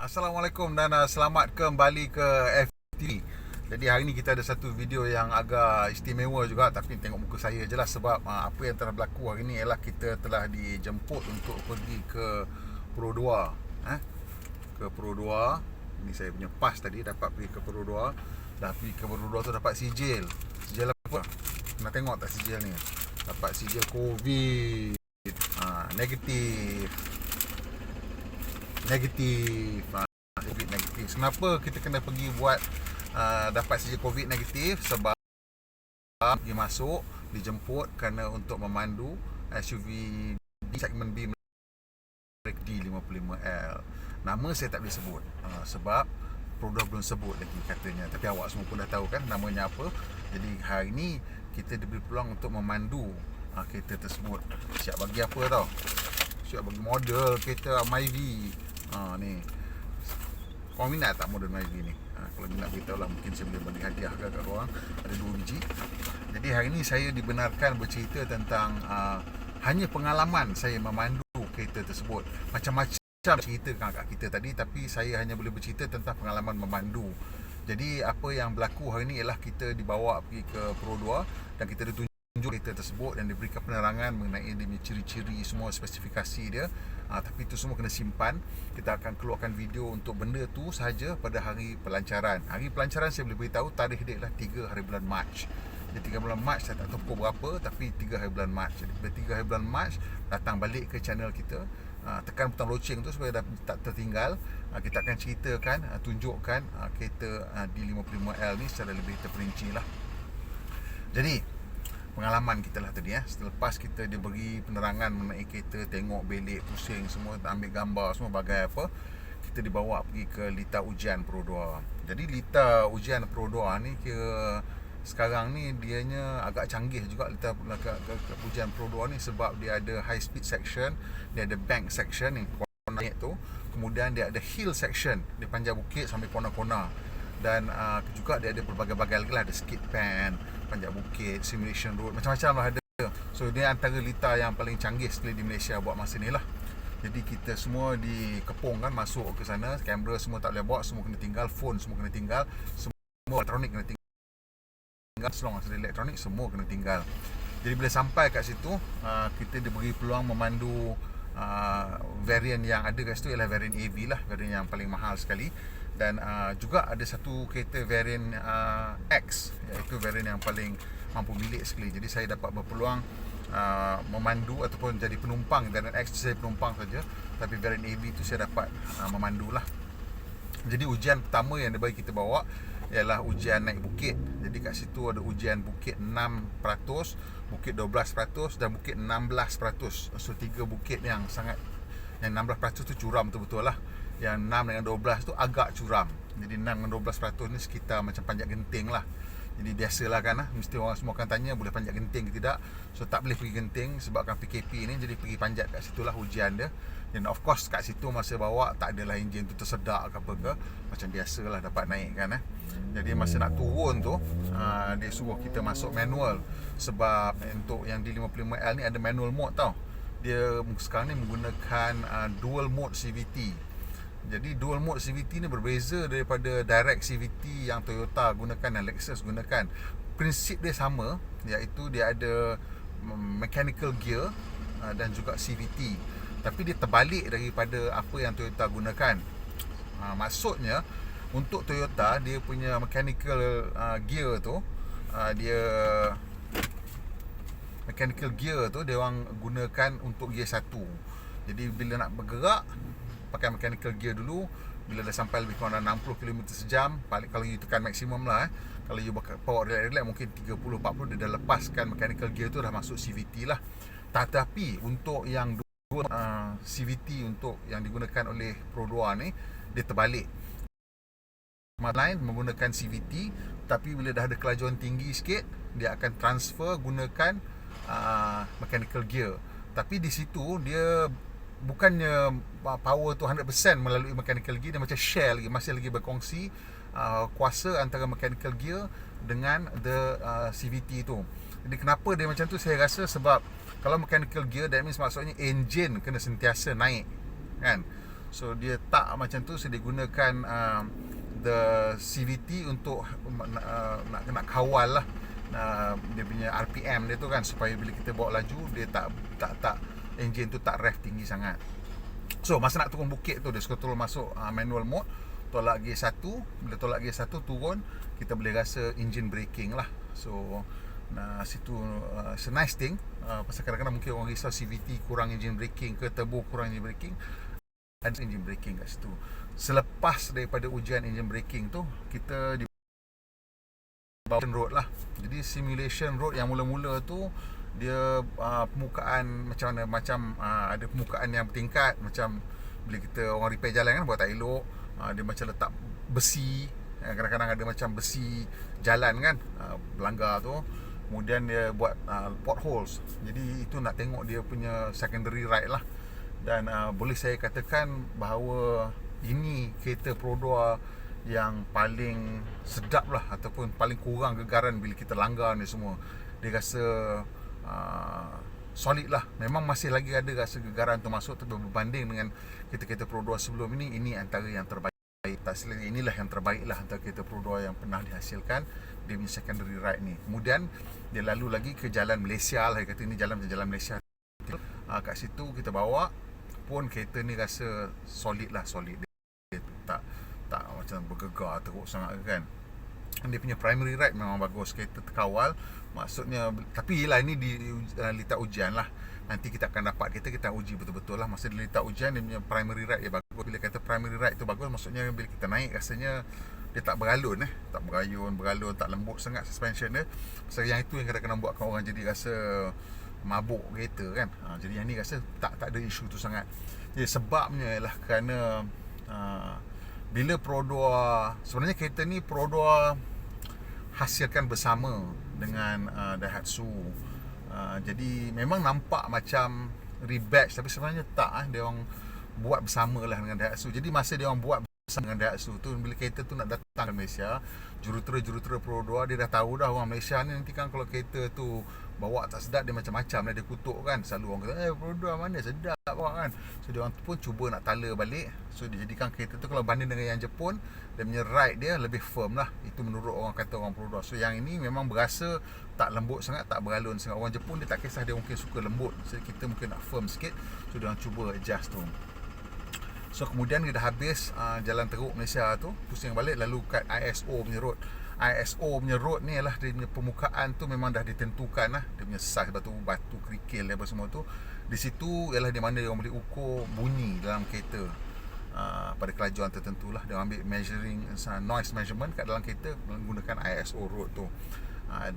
Assalamualaikum dan selamat kembali ke FTV. Jadi hari ni kita ada satu video yang agak istimewa juga, tapi tengok muka saya je lah. Sebab apa yang telah berlaku hari ni ialah kita telah dijemput untuk pergi ke Pro 2. Ke Pro 2. Ini saya punya pas tadi, dapat pergi ke Pro 2. Dah pergi ke Pro 2 tu dapat sijil. Sijil apa? Nak tengok tak sijil ni? Dapat sijil COVID negatif. COVID negatif. Kenapa kita kena pergi buat dapat sijil COVID negatif? Sebab pergi masuk, dijemput kerana untuk memandu SUV di segmen B D55L. Nama saya tak boleh sebut sebab produk belum sebut lagi katanya. Tapi awak semua pun dah tahu kan namanya apa. Jadi hari ni kita diberi peluang untuk memandu kereta tersebut. Siap bagi apa tau? Siap bagi model kereta Myvi. Ni korang minat tak model Myvi ni? Kalau minat beritahu lah, mungkin saya boleh bagi hadiah kat korang. Ada 2 biji. Jadi hari ni saya dibenarkan bercerita tentang hanya pengalaman saya memandu kereta tersebut. Macam-macam cerita kat kita tadi, tapi saya hanya boleh bercerita tentang pengalaman memandu. Jadi apa yang berlaku hari ni ialah kita dibawa pergi ke Pro 2 dan kita ditunjuk kereta tersebut dan diberikan penerangan mengenai dia punya ciri-ciri, semua spesifikasi dia. Tapi itu semua kena simpan. Kita akan keluarkan video untuk benda tu sahaja pada hari pelancaran. Hari pelancaran saya boleh beritahu tarikh dia ialah 3 hari bulan Mac. Jadi 3 bulan Mac saya tak tahu pukul berapa, tapi 3 hari bulan Mac. Jadi pada 3 hari bulan Mac datang balik ke channel kita. Tekan butang loceng tu supaya tak tertinggal. Kita akan ceritakan, tunjukkan kereta D55L ni secara lebih terperinci lah. Jadi pengalaman kita lah tadi selepas kita diberi penerangan mengenai kereta, tengok belik, pusing semua, ambil gambar semua bagai apa, kita dibawa pergi ke Lita Ujian Pro 2. Jadi Lita Ujian Pro 2 ni kira sekarang ni dianya agak canggih juga Lita Ujian Pro 2 ni, sebab dia ada high speed section, dia ada bank section yang kona naik tu, kemudian dia ada hill section, dia panjang bukit sampai kona-kona, dan juga dia ada berbagai-bagai lagi lah, ada skid pan, panjat bukit, simulation road, macam-macam lah ada. So dia antara Lita yang paling canggih sekali di Malaysia buat masa ni lah. Jadi kita semua dikepung kan masuk ke sana, kamera semua tak boleh bawa, semua kena tinggal, phone semua kena tinggal, semua elektronik kena tinggal, selong asal elektronik semua kena tinggal. Jadi bila sampai kat situ, kita diberi peluang memandu varian yang ada kat situ ialah varian AV lah, varian yang paling mahal sekali. Dan juga ada satu kereta varian X, iaitu varian yang paling mampu milik sekali. Jadi saya dapat berpeluang memandu ataupun jadi penumpang. Varian X tu saya penumpang saja, tapi varian AV tu saya dapat memandu lah. Jadi ujian pertama yang dia bagi kita bawa ialah ujian naik bukit. Jadi kat situ ada ujian bukit 6%, bukit 12% dan bukit 16%. So 3 bukit yang sangat, yang 16% tu curam betul-betul lah. Yang 6 dengan 12 tu agak curam. Jadi 6 dengan 12% ni sekitar macam panjat genting lah. Jadi biasalah kan mesti orang semua akan tanya boleh panjat genting ke tidak. So tak boleh pergi genting sebabkan PKP ni, jadi pergi panjat kat situ lah ujian dia. Dan of course kat situ masa bawa tak adalah enjin tu tersedak ke apa ke, macam biasalah dapat naik kan. Jadi masa nak turun tu dia suruh kita masuk manual. Sebab untuk yang D55L ni ada manual mode tau. Dia sekarang ni menggunakan dual mode CVT. Jadi dual mode CVT ni berbeza daripada direct CVT yang Toyota gunakan dan Lexus gunakan. Prinsip dia sama, iaitu dia ada mechanical gear dan juga CVT. Tapi dia terbalik daripada apa yang Toyota gunakan. Maksudnya untuk Toyota, dia punya mechanical gear tu, dia orang gunakan untuk gear 1. Jadi bila nak bergerak pakai mechanical gear dulu. Bila dah sampai lebih kurang 60 km sejam, paling kalau you tekan maksimum lah kalau you power relax mungkin 30-40, dia dah lepaskan mechanical gear tu, dah masuk CVT lah. Tetapi untuk yang CVT untuk yang digunakan oleh Pro 2 ni, dia terbalik. Lain menggunakan CVT, tapi bila dah ada kelajuan tinggi sikit, dia akan transfer gunakan mechanical gear. Tapi di situ dia bukannya power tu 100% melalui mechanical gear, dia macam share lagi, masih lagi berkongsi kuasa antara mechanical gear dengan the CVT tu. Jadi kenapa dia macam tu, saya rasa sebab kalau mechanical gear, that means maksudnya engine kena sentiasa naik kan. So dia tak macam tu, so dia gunakan the CVT untuk nak kawal lah dia punya RPM dia tu kan, supaya bila kita bawa laju dia tak enjin tu tak rev tinggi sangat. So masa nak turun bukit tu dia suka turun masuk manual mode, tolak gear 1. Bila tolak gear 1 turun, kita boleh rasa engine braking lah. So situ it's a nice thing. Pasal kadang-kadang mungkin orang risau CVT kurang engine braking ke, turbo kurang engine braking. Ada engine braking kat situ. Selepas daripada ujian engine braking tu, kita di road lah. Jadi simulation road yang mula-mula tu dia permukaan macam mana, macam ada permukaan yang bertingkat. Macam bila kita orang repair jalan kan, buat tak elok, dia macam letak besi, kadang-kadang ada macam besi jalan kan, berlanggar tu. Kemudian dia buat potholes. Jadi itu nak tengok dia punya secondary ride lah. Dan boleh saya katakan bahawa ini kereta Pro 2 yang paling sedap lah, ataupun paling kurang gegaran bila kita langgar ni semua. Dia rasa solid lah. Memang masih lagi ada rasa gegaran tu masuk, tapi berbanding dengan kereta-kereta Pro 2 sebelum ini antara yang terbaik. Tak silap, inilah yang terbaik lah antara kereta Pro 2 yang pernah dihasilkan dia punya secondary ride ni. Kemudian dia lalu lagi ke jalan Malaysia lah. Dia kata ini jalan Malaysia. Kat situ kita bawa pun kereta ni rasa solid lah, solid. Dia tak macam bergegar teruk sangat kan. Dia punya primary ride memang bagus, kereta terkawal. Maksudnya, tapi yelah ini di litar ujian lah. Nanti kita akan dapat kereta, kita uji betul-betul lah. Masa di litar ujian dia punya primary ride dia bagus. Bila kata primary ride tu bagus, maksudnya bila kita naik rasanya dia tak beralun tak beralun, tak lembut sangat suspension dia. Pasal yang itu yang kadang-kadang buatkan orang jadi rasa mabuk kereta kan. Jadi yang ni rasa tak ada isu tu sangat. Jadi sebabnya ialah kerana bila Pro 2, sebenarnya kereta ni Pro 2 hasilkan bersama dengan Daihatsu. Jadi memang nampak macam rebatch, tapi sebenarnya tak. Dia orang buat bersama lah dengan Daihatsu. Jadi masa dia orang buat bersama dengan Daihatsu tu, bila kereta tu nak datang ke Malaysia, jurutera Pro 2 dia dah tahu dah orang Malaysia ni nanti kan kalau kereta tu bawa tak sedap, dia macam-macam lah, dia kutuk kan. Selalu orang kata Pro 2 mana sedap bawa kan. So dia orang tu pun cuba nak tala balik. So dia jadikan kereta tu kalau banding dengan yang Jepun, dia punya ride dia lebih firm lah. Itu menurut orang kata orang Pro 2. So yang ini memang berasa tak lembut sangat, tak beralun sangat. Orang Jepun dia tak kisah, dia mungkin suka lembut. So kita mungkin nak firm sikit. So dia orang cuba adjust tu. So kemudian kita dah habis jalan teruk Malaysia tu, pusing balik lalu kat ISO punya road. ISO punya road ni ialah dia punya permukaan tu memang dah ditentukan lah. Dia punya saiz batu kerikil apa semua tu. Di situ ialah di mana dia orang boleh ukur bunyi dalam kereta pada kelajuan tertentu lah. Dia ambil measuring noise measurement kat dalam kereta menggunakan ISO road tu.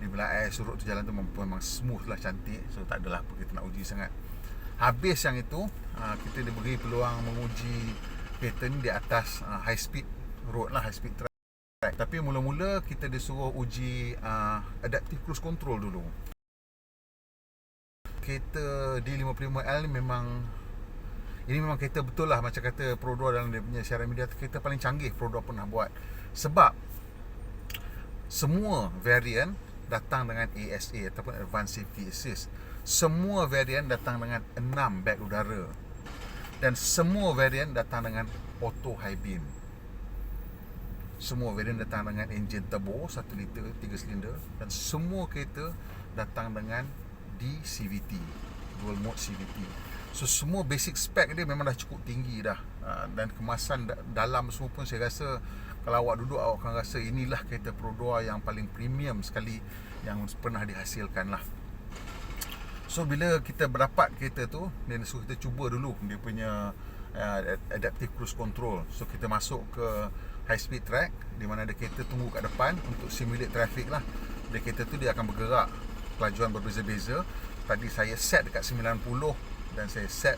Di bila ISO road tu jalan tu memang smooth lah, cantik. So tak adalah apa kita nak uji sangat. Habis yang itu, kita diberi peluang menguji kereta ni di atas high speed road lah, high speed track. Tapi mula-mula kita disuruh uji adaptive cruise control dulu. Kereta D55L ni memang kereta betul lah, macam kata Pro 2 dalam dia punya siaran media, kereta paling canggih Pro 2 pernah buat. Sebab semua variant datang dengan ASA ataupun Advanced Safety Assist. Semua variant datang dengan 6 beg udara. Dan semua variant datang dengan auto high beam. Semua variant datang dengan enjin turbo 1 liter 3 silinder. Dan semua kereta datang dengan DCVT, dual mode CVT. So semua basic spec dia memang dah cukup tinggi dah. Dan kemasan dalam semua pun saya rasa kalau awak duduk, awak akan rasa inilah kereta Pro 2 yang paling premium sekali yang pernah dihasilkan lah. So bila kita berdapat kereta tu, dia suruh kita cuba dulu dia punya adaptive cruise control. So kita masuk ke high speed track di mana ada kereta tunggu kat depan untuk simulate traffic lah. Dia kereta tu dia akan bergerak kelajuan berbeza-beza. Tadi saya set dekat 90 dan saya set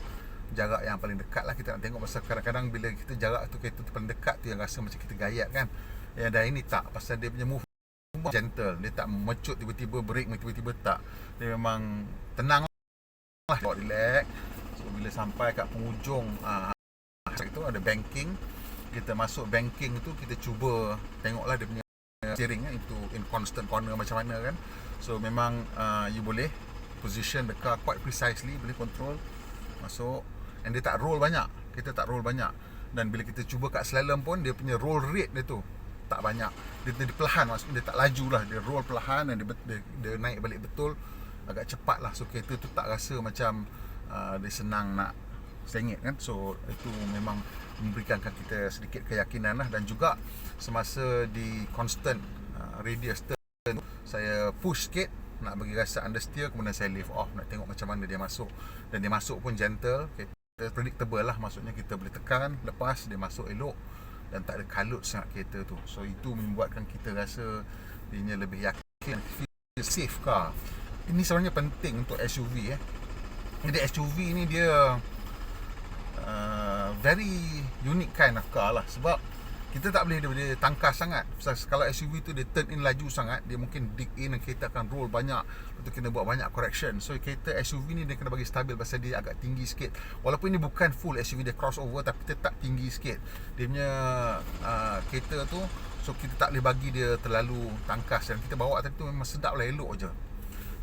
jarak yang paling dekat lah. Kita nak tengok pasal kadang-kadang bila kita jarak tu kereta tu paling dekat tu yang rasa macam kita gayat kan. Dan ini tak, pasal dia punya move gentle, dia tak mecut tiba-tiba, break tiba-tiba, tak. Dia memang tenang lah, relax. So bila sampai kat penghujung itu ada banking, kita masuk banking tu, kita cuba tengoklah dia punya steering itu in constant corner macam mana kan. So memang you boleh position the car quite precisely, boleh control masuk, and dia tak roll banyak. kita tak roll banyak. Dan bila kita cuba kat slalom pun, dia punya roll rate dia tu tak banyak. Dia perlahan, maksudnya dia tak laju lah, dia roll perlahan dan dia naik balik betul, agak cepat lah. So kereta tu tak rasa macam dia senang nak sengit kan. So itu memang memberikan kita sedikit keyakinan lah. Dan juga semasa di constant radius turn, saya push sikit nak bagi rasa understeer, kemudian saya lift off nak tengok macam mana dia masuk. Dan dia masuk pun gentle, kita predictable lah, maksudnya kita boleh tekan, lepas dia masuk elok dan tak ada kalut sangat kereta tu. So itu membuatkan kita rasa dia lebih yakin, feel safe car. Ini sebenarnya penting untuk SUV Jadi SUV ni dia very unique kind of car lah. Sebab kita tak boleh dia tangkas sangat. Kalau SUV tu dia turn in laju sangat, dia mungkin dig in dan kereta akan roll banyak, lepas tu kena buat banyak correction. So kereta SUV ni dia kena bagi stabil pasal dia agak tinggi sikit. Walaupun ini bukan full SUV, dia crossover, tapi tetap tinggi sikit dia punya kereta tu. So kita tak boleh bagi dia terlalu tangkas. Dan kita bawa tadi tu memang sedap lah, elok je.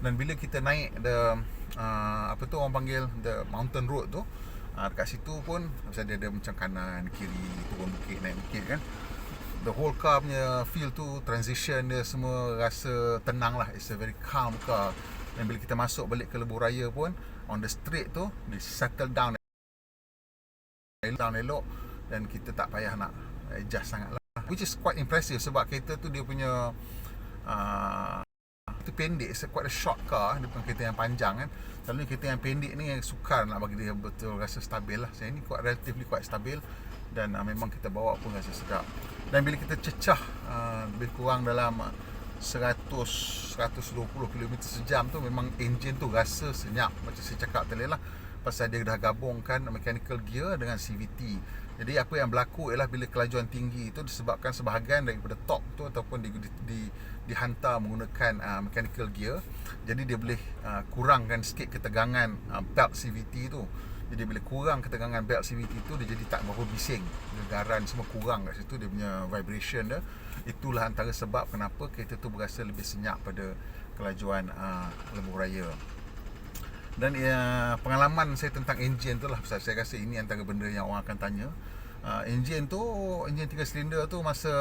Dan bila kita naik apa tu orang panggil the mountain road tu, dekat situ pun misalnya dia ada macam kanan, kiri, turun bukit, naik bukit kan, the whole car punya feel tu, transition dia semua rasa tenang lah. It's a very calm car. Dan bila kita masuk balik ke lebuh raya pun, on the straight tu dia settle down elok, dan kita tak payah nak adjust sangat lah, which is quite impressive. Sebab kereta tu dia punya itu pendek, it's quite a short car, dia bukan kereta yang panjang kan. Selalunya kereta yang pendek ni yang sukar nak bagi dia betul rasa stabil lah. Saya ni relatively quite stabil, dan memang kita bawa pun rasa sedap. Dan bila kita cecah lebih kurang dalam 100-120 km sejam tu, memang enjin tu rasa senyap. Macam saya cakap tadi lah, pasal dia dah gabungkan mechanical gear dengan CVT. Jadi apa yang berlaku ialah bila kelajuan tinggi itu disebabkan sebahagian daripada torque tu ataupun dihantar menggunakan mechanical gear. Jadi dia boleh kurangkan sikit ketegangan belt CVT tu. Jadi bila kurang ketegangan belt CVT tu, dia jadi tak berapa bising, gegaran semua kurang kat situ, dia punya vibration dia. Itulah antara sebab kenapa kereta tu berasa lebih senyap pada kelajuan lebuh raya. Dan pengalaman saya tentang enjin tu lah, saya rasa ini antara benda yang orang akan tanya. Enjin 3 silinder tu masa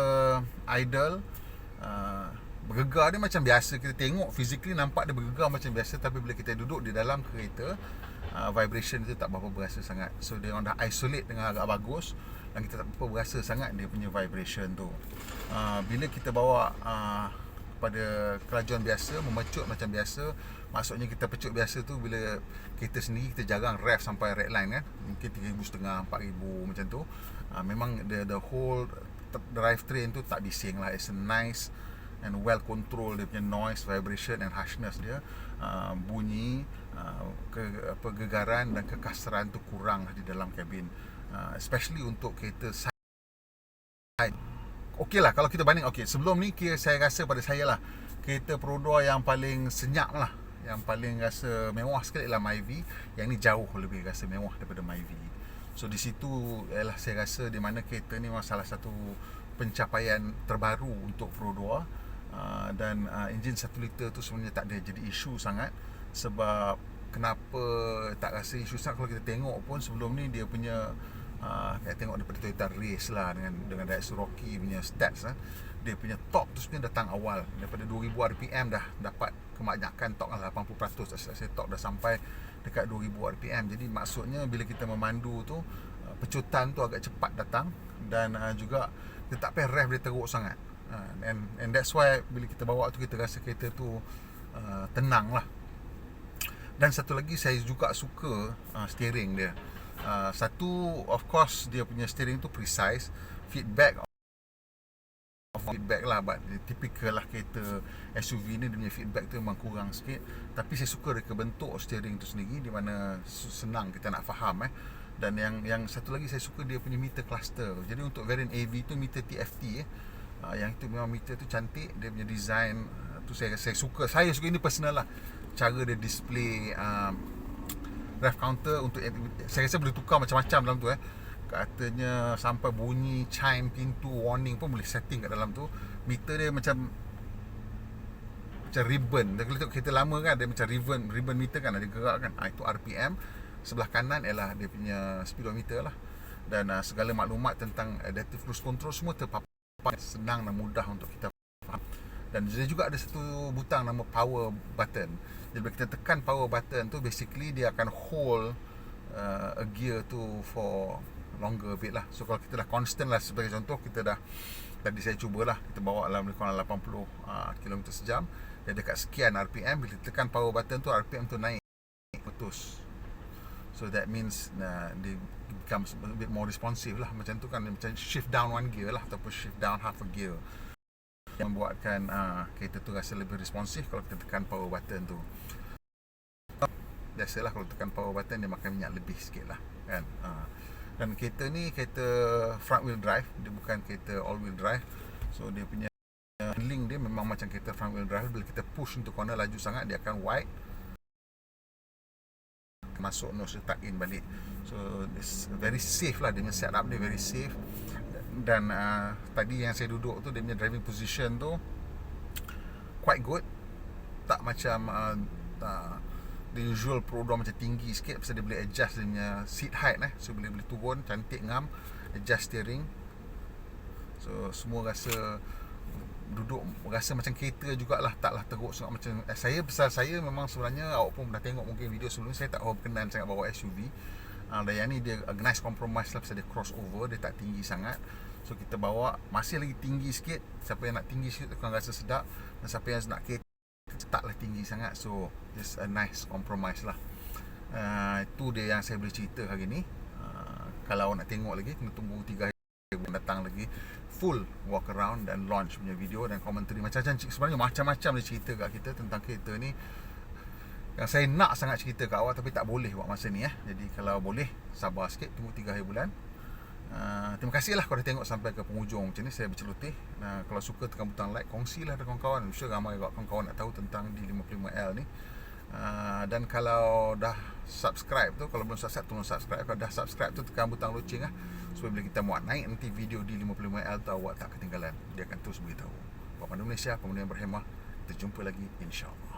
idle, bergegar dia macam biasa. Kita tengok physically nampak dia bergegar macam biasa, tapi bila kita duduk di dalam kereta, vibration itu tak berapa berasa sangat. So dia orang dah isolate dengan agak bagus, dan kita tak berapa berasa sangat dia punya vibration tu. Bila kita bawa pada kelajuan biasa, memecut macam biasa, maksudnya kita pecut biasa tu, bila kereta sendiri kita jarang rev sampai red line kan, mungkin 3,500, 4,000 macam tu. Memang the whole drivetrain tu tak bising lah. It's a nice and well control, dia punya noise, vibration and harshness dia, bunyi, gegaran dan kekasaran tu kurang lah di dalam kabin, especially untuk kereta side. Okey lah kalau kita banding. Okey, sebelum ni saya rasa pada saya lah, kereta Prodor yang paling senyap lah, yang paling rasa mewah sekali lah Myvi. Yang ni jauh lebih rasa mewah daripada Myvi. So di situ ialah saya rasa di mana kereta ni memang salah satu pencapaian terbaru untuk Prodor. Dan enjin 1 liter tu sebenarnya tak ada jadi isu sangat. Sebab kenapa tak rasa isu sangat, kalau kita tengok pun sebelum ni dia punya kita tengok daripada Toyota Race lah, dengan Daihatsu Rocky punya stats lah, dia punya torque tu sebenarnya datang awal. Daripada 2000 RPM dah dapat kebanyakan torque lah, 80%. Saya torque dah sampai dekat 2000 RPM. Jadi maksudnya bila kita memandu tu, pecutan tu agak cepat datang. Dan juga kita tak payah rev dia teruk sangat. And that's why bila kita bawa tu, kita rasa kereta tu tenang lah. Dan satu lagi saya juga suka steering dia. Satu, of course dia punya steering tu precise, feedback lah, but typical lah kereta SUV ni, dia punya feedback tu memang kurang sikit. Tapi saya suka dia bentuk steering tu sendiri, di mana senang kita nak faham. Dan yang satu lagi saya suka dia punya meter cluster. Jadi untuk variant AV tu meter TFT yang itu memang meter tu cantik, dia punya design tu saya suka. Saya suka, ini personal lah, cara dia display rev counter. Untuk saya rasa boleh tukar macam-macam dalam tu. Katanya sampai bunyi chime pintu warning pun boleh setting kat dalam tu. Meter dia macam ribbon. Kalau tengok kereta lama kan, dia macam ribbon meter kan, ada gerak kan. Itu RPM. Sebelah kanan ialah dia punya speedometer lah. dan segala maklumat tentang adaptive cruise control semua terpapan, senang dan mudah untuk kita faham. Dan dia juga ada satu butang nama power button. Jadi bila kita tekan power button tu, basically dia akan hold a gear tu for longer bit lah. So kalau kita dah constant lah, sebagai contoh, kita dah, tadi saya cubalah, kita bawa dalam lebih kurang 80 km sejam, dia dekat sekian RPM, bila tekan power button tu, RPM tu naik, putus. So that means dia becomes a bit more responsive lah. Macam tu kan, macam shift down one gear lah, ataupun shift down half a gear, yang membuatkan kereta tu rasa lebih responsif kalau kita tekan power button tu. Biasalah kalau tekan power button dia makan minyak lebih sikit lah kan. Dan kereta ni kereta front wheel drive, dia bukan kereta all wheel drive. So dia punya handling dia memang macam kereta front wheel drive. Bila kita push untuk corner laju sangat, dia akan wide, masuk nose, tuck in balik. So it's very safe lah, dia punya setup dia very safe. Dan tadi yang saya duduk tu, dia punya driving position tu quite good. Tak macam the usual Pro 2 macam tinggi sikit, pasal dia boleh adjust dia punya seat height So boleh turun, cantik ngam, adjust steering. So semua rasa duduk rasa macam kereta jugalah, taklah teruk sangat macam saya. Pasal saya memang sebenarnya, awak pun dah tengok mungkin video sebelum ni, saya tak berkenan sangat bawa SUV. Dan yang ni dia a nice compromise lah, pasal dia crossover, dia tak tinggi sangat. So kita bawa masih lagi tinggi sikit. Siapa yang nak tinggi sikit akan rasa sedap, dan siapa yang nak kereta taklah tinggi sangat. So just a nice compromise lah. Itu dia yang saya boleh cerita hari ni. Kalau nak tengok lagi, kena tunggu 3 hari datang lagi, full walk around dan launch punya video dan komentari macam-macam. Sebenarnya macam-macam dia cerita kat kita tentang kereta ni, yang saya nak sangat cerita kat awak, tapi tak boleh buat masa ni Jadi kalau boleh, sabar sikit, tunggu 3 hari bulan. Terima kasih lah kalau dah tengok sampai ke penghujung macam ni. Saya berceloteh. Kalau suka, tekan butang like, kongsilah dengan kawan-kawan. I'm sure ramai kawan-kawan nak tahu tentang D55L ni. Dan kalau dah subscribe tu, kalau belum subscribe, tolong subscribe. Kalau dah subscribe tu, tekan butang loceng supaya bila kita muat naik nanti video D55L tu, awak tak ketinggalan. Dia akan terus beritahu. Pemandu Malaysia, pemandu yang berhemah. Kita jumpa lagi, insyaAllah.